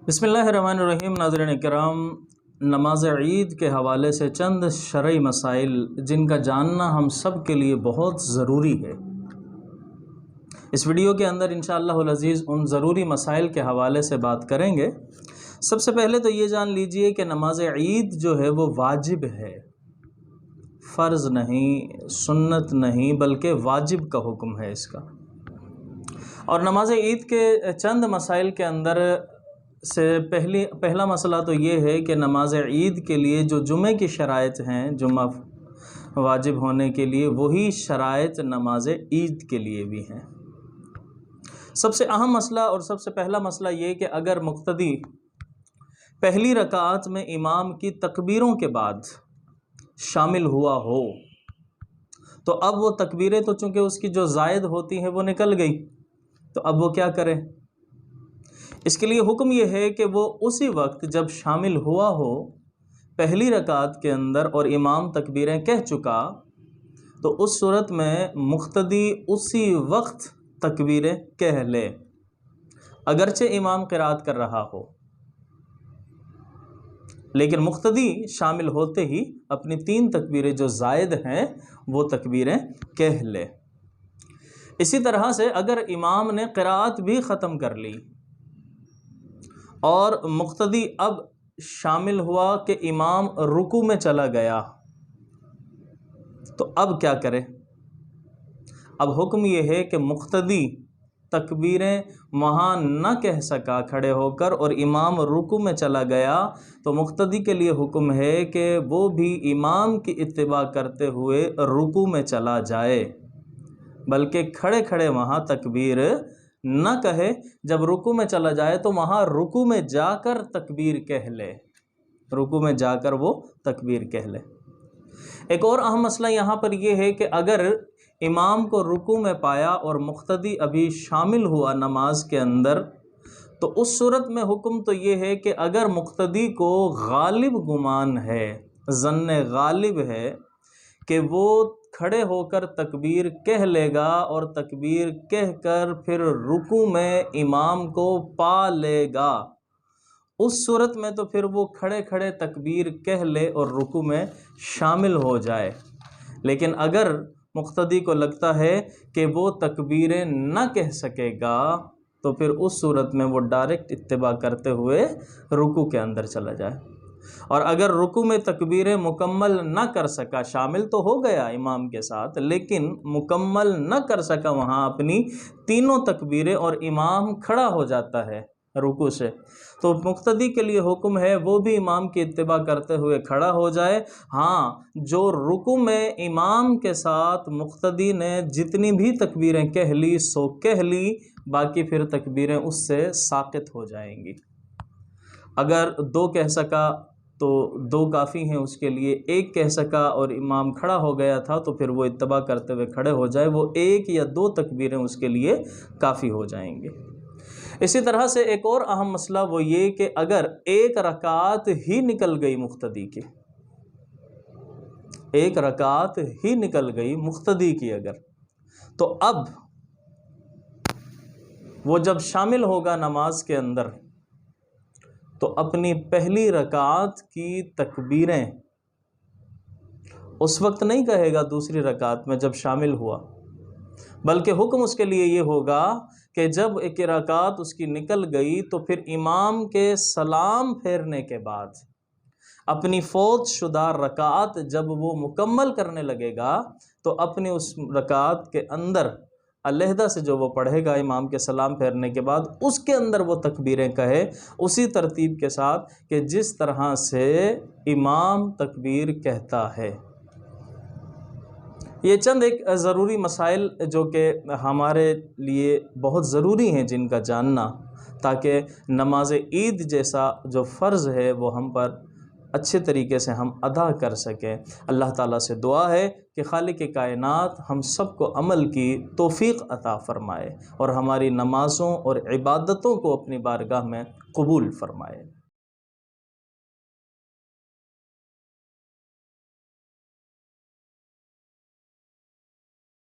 बिस्मिल्लाहिर्रहमानिर्रहीम। नाज़रीन इकराम, नमाज ईद के हवाले से चंद शरई मसाइल जिनका जानना हम सब के लिए बहुत ज़रूरी है। इस वीडियो के अंदर इंशाअल्लाहुल अज़ीज़ उन ज़रूरी मसाइल के हवाले से बात करेंगे। सबसे पहले तो ये जान लीजिए कि नमाज ईद जो है वो वाजिब है, फ़र्ज़ नहीं, सुन्नत नहीं, बल्कि वाजिब का हुक्म है इसका। और नमाज ईद के चंद मसाइल के अंदर से पहला मसला तो ये है कि नमाज ईद के लिए जो जुमे की शराइत हैं, जुमा वाजिब होने के लिए, वही शराइत नमाज ईद के लिए भी हैं। सबसे अहम मसला और सबसे पहला मसला ये कि अगर मुक्तदी पहली रकात में इमाम की तकबीरों के बाद शामिल हुआ हो तो अब वो तकबीरें तो चूँकि उसकी जो ज़ायद होती हैं वो निकल गई, तो अब वो क्या करे। इसके लिए हुक्म ये है कि वो उसी वक्त जब शामिल हुआ हो पहली रकात के अंदर और इमाम तकबीरें कह चुका, तो उस सूरत में मुक्तदी उसी वक्त तकबीरें कह ले, अगरचे इमाम क़िराअत कर रहा हो, लेकिन मुक्तदी शामिल होते ही अपनी 3 तकबीरें जो ज़ायद हैं वो तकबीरें कह ले। इसी तरह से अगर इमाम ने क़िराअत भी ख़त्म कर ली और मुक्तदी अब शामिल हुआ कि इमाम रुकू में चला गया, तो अब क्या करे। अब हुक्म ये है कि मुक्तदी तकबीरें वहाँ न कह सका खड़े होकर और इमाम रुकू में चला गया, तो मुक्तदी के लिए हुक्म है कि वो भी इमाम की इत्तिबा करते हुए रुकू में चला जाए, बल्कि खड़े खड़े वहाँ तकबीर न कहे। जब रुकू में चला जाए तो वहाँ रुकू में जाकर तकबीर कह ले, रुकू में जाकर वो तकबीर कह ले। एक और अहम मसला यहाँ पर यह है कि अगर इमाम को रुकू में पाया और मुक्तदी अभी शामिल हुआ नमाज के अंदर, तो उस सूरत में हुक्म तो ये है कि अगर मुक्तदी को गालिब गुमान है, ज़न्ने गालिब है कि वो खड़े होकर तकबीर कह लेगा और तकबीर कहकर फिर रुकू में इमाम को पा लेगा, उस सूरत में तो फिर वो खड़े खड़े तकबीर कह ले और रुकू में शामिल हो जाए। लेकिन अगर मुक्तदी को लगता है कि वो तकबीरें न कह सकेगा, तो फिर उस सूरत में वो डायरेक्ट इत्तिबा करते हुए रुकू के अंदर चला जाए। और अगर रुकू में तकबीरें मुकम्मल न कर सका, शामिल तो हो गया इमाम के साथ लेकिन मुकम्मल न कर सका वहाँ अपनी 3 तकबीरें और इमाम खड़ा हो जाता है रुकू से, तो मुक्तदी के लिए हुक्म है वो भी इमाम की इत्तिबा करते हुए खड़ा हो जाए। हाँ, जो रुकू में इमाम के साथ मुक्तदी ने जितनी भी तकबीरें कह ली सो कह ली, बाकी फिर तकबीरें उससे साक़ित हो जाएंगी। अगर 2 कह सका तो 2 काफ़ी हैं उसके लिए, 1 कह सका और इमाम खड़ा हो गया था तो फिर वो इत्तिबा करते हुए खड़े हो जाए, वो 1 या 2 तकबीरें उसके लिए काफ़ी हो जाएंगे। इसी तरह से एक और अहम मसला वो ये कि अगर 1 रकात ही निकल गई मुक्तदी की, 1 रकात ही निकल गई मुक्तदी की अगर, तो अब वो जब शामिल होगा नमाज के अंदर तो अपनी पहली रकात की तकबीरें उस वक्त नहीं कहेगा दूसरी रकात में जब शामिल हुआ, बल्कि हुक्म उसके लिए ये होगा कि जब 1 रकात उसकी निकल गई तो फिर इमाम के सलाम फेरने के बाद अपनी फौत शुदा रकात जब वो मुकम्मल करने लगेगा, तो अपनी उस रकात के अंदर अलहदा से जो वो पढ़ेगा इमाम के सलाम फेरने के बाद, उसके अंदर वो तकबीरें कहे उसी तरतीब के साथ कि जिस तरह से इमाम तकबीर कहता है। ये चंद एक ज़रूरी मसाइल जो कि हमारे लिए बहुत ज़रूरी हैं जिनका जानना, ताकि नमाज ईद जैसा जो फ़र्ज़ है वो हम पर अच्छे तरीके से हम अदा कर सकें। अल्लाह ताला से दुआ है कि खालिक कायनात हम सबको अमल की तौफ़ीक़ अता फ़रमाए और हमारी नमाज़ों और इबादतों को अपनी बारगाह में कबूल फ़रमाए।